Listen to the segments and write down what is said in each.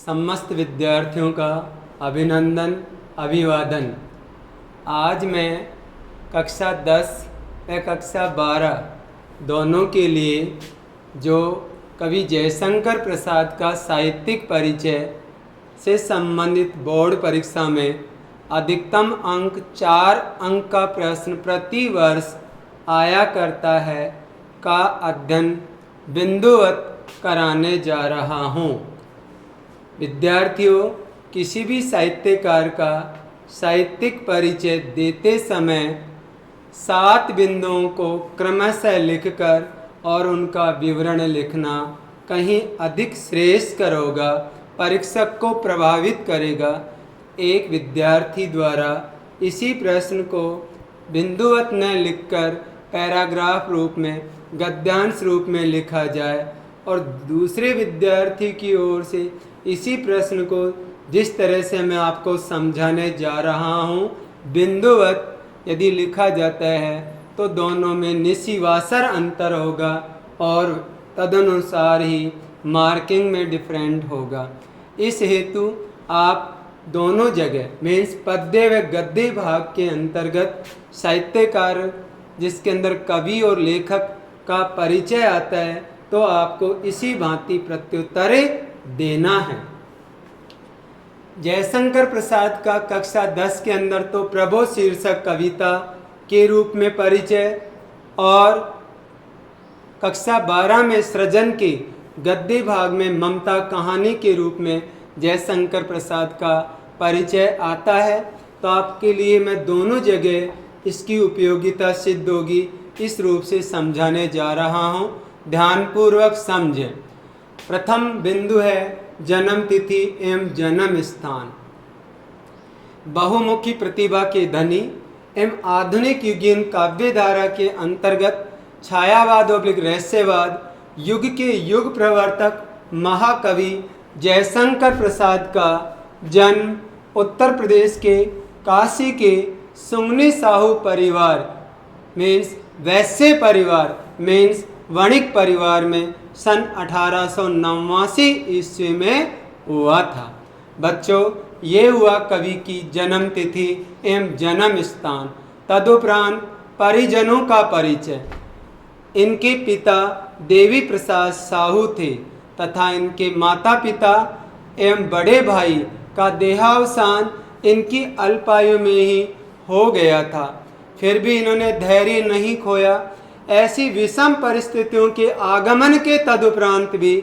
समस्त विद्यार्थियों का अभिनंदन अभिवादन। आज मैं कक्षा 10 व कक्षा 12 दोनों के लिए जो कवि जयशंकर प्रसाद का साहित्यिक परिचय से संबंधित बोर्ड परीक्षा में अधिकतम अंक 4 अंक का प्रश्न प्रति वर्ष आया करता है का अध्ययन बिंदुवत कराने जा रहा हूँ। विद्यार्थियों, किसी भी साहित्यकार का साहित्यिक परिचय देते समय 7 बिंदुओं को क्रमशः लिखकर और उनका विवरण लिखना कहीं अधिक श्रेयस्कर होगा, परीक्षक को प्रभावित करेगा। एक विद्यार्थी द्वारा इसी प्रश्न को बिंदुवत न लिखकर पैराग्राफ रूप में, गद्यांश रूप में लिखा जाए और दूसरे विद्यार्थी की ओर से इसी प्रश्न को जिस तरह से मैं आपको समझाने जा रहा हूँ बिंदुवत यदि लिखा जाता है तो दोनों में निशिवासर अंतर होगा और तदनुसार ही मार्किंग में डिफरेंट होगा। इस हेतु आप दोनों जगह मीन्स पद्य व गद्य भाग के अंतर्गत साहित्यकार जिसके अंदर कवि और लेखक का परिचय आता है तो आपको इसी भांति प्रत्युत्तर देना है। जयशंकर प्रसाद का कक्षा 10 के अंदर तो प्रभो शीर्षक कविता के रूप में परिचय और कक्षा 12 में सृजन के गद्य भाग में ममता कहानी के रूप में जयशंकर प्रसाद का परिचय आता है। तो आपके लिए मैं दोनों जगह इसकी उपयोगिता सिद्ध होगी इस रूप से समझाने जा रहा हूँ। ध्यानपूर्वक समझें। प्रथम बिंदु है जन्म तिथि एवं जन्म स्थान। बहुमुखी प्रतिभा के धनी एवं आधुनिक युगीन काव्य धारा के अंतर्गत छायावाद और रहस्यवाद युग के युग प्रवर्तक महाकवि जयशंकर प्रसाद का जन्म उत्तर प्रदेश के काशी के सुंगनी साहू परिवार मीन्स वैश्य परिवार मीन्स वणिक परिवार में सन 1889 ईस्वी में हुआ था। बच्चों, ये हुआ कवि की जन्म तिथि एवं जन्म स्थान। तदुपरांत परिजनों का परिचय। इनके पिता देवी प्रसाद साहू थे तथा इनके माता पिता एवं बड़े भाई का देहावसान इनकी अल्पायु में ही हो गया था। फिर भी इन्होंने धैर्य नहीं खोया। ऐसी विषम परिस्थितियों के आगमन के तदुपरांत भी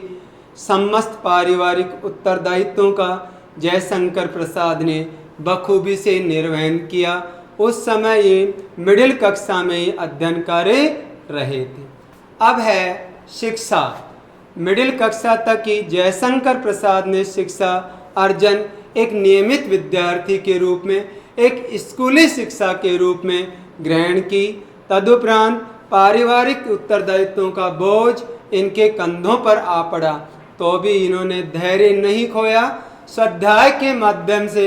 समस्त पारिवारिक उत्तरदायित्वों का जयशंकर प्रसाद ने बखूबी से निर्वहन किया। उस समय ये मिडिल कक्षा में ही अध्ययन कर रहे थे। अब है शिक्षा। मिडिल कक्षा तक की जयशंकर प्रसाद ने शिक्षा अर्जन एक नियमित विद्यार्थी के रूप में, एक स्कूली शिक्षा के रूप में ग्रहण की। तदुपरांत पारिवारिक उत्तरदायित्वों का बोझ इनके कंधों पर आ पड़ा तो भी इन्होंने धैर्य नहीं खोया। स्वाध्याय के माध्यम से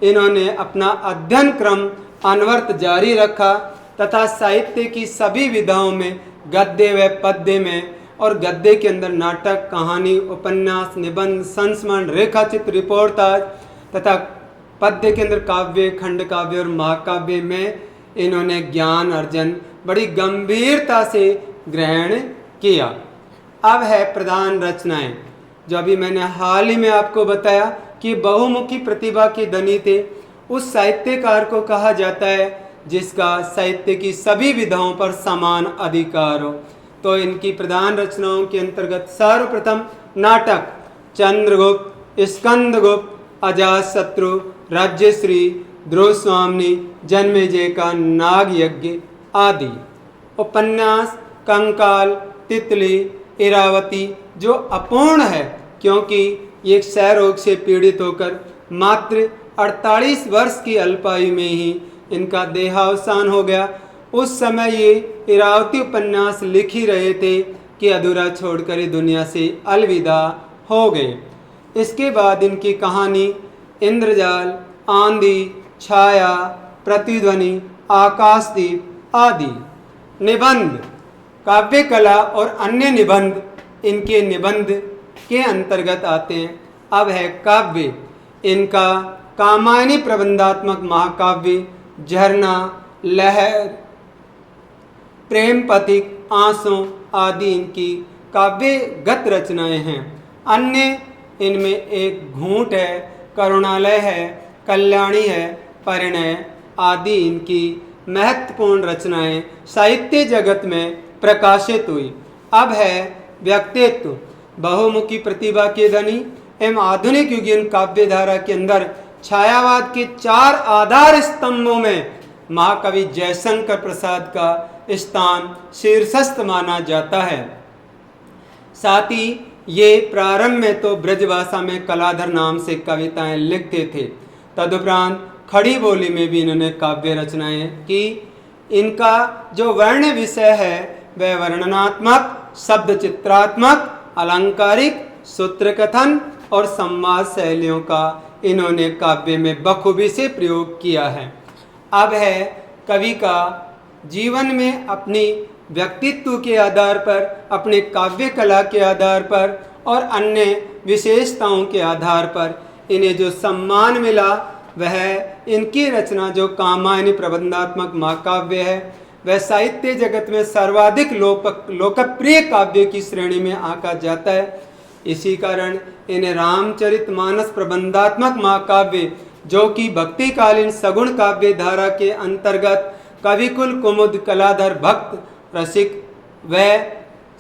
इन्होंने अपना अध्ययन क्रम अनवरत जारी रखा तथा साहित्य की सभी विधाओं में गद्य व पद्य में और गद्य के अंदर नाटक, कहानी, उपन्यास, निबंध, संस्मरण, रेखाचित्र, रिपोर्टाज तथा पद्य के अंदर काव्य, खंड काव्य और महाकाव्य में इन्होंने ज्ञान अर्जन बड़ी गंभीरता से ग्रहण किया। अब है प्रधान रचनाएं, जो अभी मैंने हाल ही में आपको बताया कि बहुमुखी प्रतिभा के धनी थे। उस साहित्यकार को कहा जाता है जिसका साहित्य की सभी विधाओं पर समान अधिकार हो। तो इनकी प्रधान रचनाओं के अंतर्गत सर्वप्रथम नाटक चंद्रगुप्त, स्कंदगुप्त, अजातशत्रु, राज्यश्री, ध्रुवस्वामिनी, जन्मेजय का नाग यज्ञ आदि। उपन्यास कंकाल, तितली, इरावती जो अपूर्ण है क्योंकि ये क्षय रोग से पीड़ित होकर मात्र 48 वर्ष की अल्पायु में ही इनका देहावसान हो गया। उस समय ये इरावती उपन्यास लिख ही रहे थे कि अधूरा छोड़कर ये दुनिया से अलविदा हो गए। इसके बाद इनकी कहानी इंद्रजाल, आंधी, छाया, प्रतिध्वनि, आकाशदीप आदि। निबंध काव्य कला और अन्य निबंध इनके निबंध के अंतर्गत आते हैं। अब है काव्य। इनका कामायनी प्रबंधात्मक महाकाव्य झरना, लहर, प्रेम पथिक, आंसू आदि इनकी काव्यगत रचनाएं हैं। अन्य इनमें एक घूंट है, करुणालय है, कल्याणी है, परिणय आदि इनकी महत्वपूर्ण रचनाएं साहित्य जगत में प्रकाशित हुई। अब है व्यक्तित्व। बहुमुखी प्रतिभा के धनी एवं आधुनिक युगीन काव्य धारा के अंदर छायावाद के 4 आधार स्तंभों में महाकवि जयशंकर प्रसाद का स्थान शीर्षस्थ माना जाता है। साथ ही ये प्रारंभ में तो ब्रजभाषा में कलाधर नाम से कविताएं लिखते थे, तदुपरांत खड़ी बोली में भी इन्होंने काव्य रचनाएं की। इनका जो वर्ण विषय है वह वर्णनात्मक, शब्द चित्रात्मक, अलंकारिक, सूत्र कथन और संवाद शैलियों का इन्होंने काव्य में बखूबी से प्रयोग किया है। अब है कवि का जीवन में अपनी व्यक्तित्व के आधार पर, अपने काव्य कला के आधार पर और अन्य विशेषताओं के आधार पर इन्हें जो सम्मान मिला वह इनकी रचना जो कामायनी प्रबंधात्मक महाकाव्य है वह साहित्य जगत में सर्वाधिक लोकप्रिय काव्य की श्रेणी में आंका जाता है। इसी कारण इन्हें रामचरितमानस प्रबंधात्मक महाकाव्य, जो कि भक्तिकालीन सगुण काव्य धारा के अंतर्गत कविकुल कुमुद कलाधर भक्त रसिक व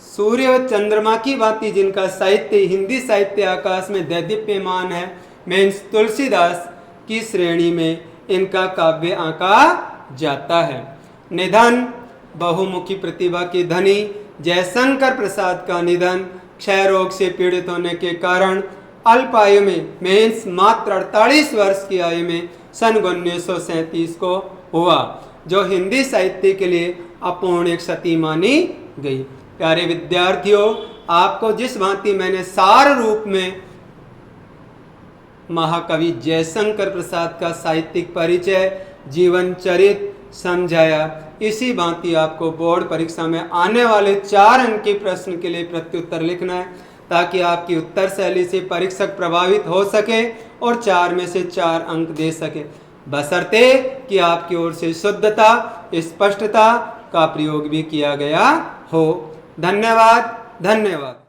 सूर्य व चंद्रमा की भांति जिनका साहित्य हिंदी साहित्य आकाश में दैदीप्यमान है, में तुलसीदास की श्रेणी में इनका काव्य आंका जाता है। निधन। बहुमुखी प्रतिभा के धनी जयशंकर प्रसाद का निधन क्षय रोग से पीड़ित होने के कारण अल्प आयु में मात्र 48 वर्ष की आयु में सन 1937 को हुआ, जो हिंदी साहित्य के लिए अपूर्ण एक क्षति मानी गई। प्यारे विद्यार्थियों, आपको जिस भांति मैंने सार रूप में महाकवि जयशंकर प्रसाद का साहित्यिक परिचय, जीवन चरित्र समझाया, इसी भांति आपको बोर्ड परीक्षा में आने वाले 4 अंक के प्रश्न के लिए प्रत्युत्तर लिखना है, ताकि आपकी उत्तर शैली से परीक्षक प्रभावित हो सके और 4 में से 4 अंक दे सके, बशर्ते कि आपकी ओर से शुद्धता, स्पष्टता का प्रयोग भी किया गया हो। धन्यवाद।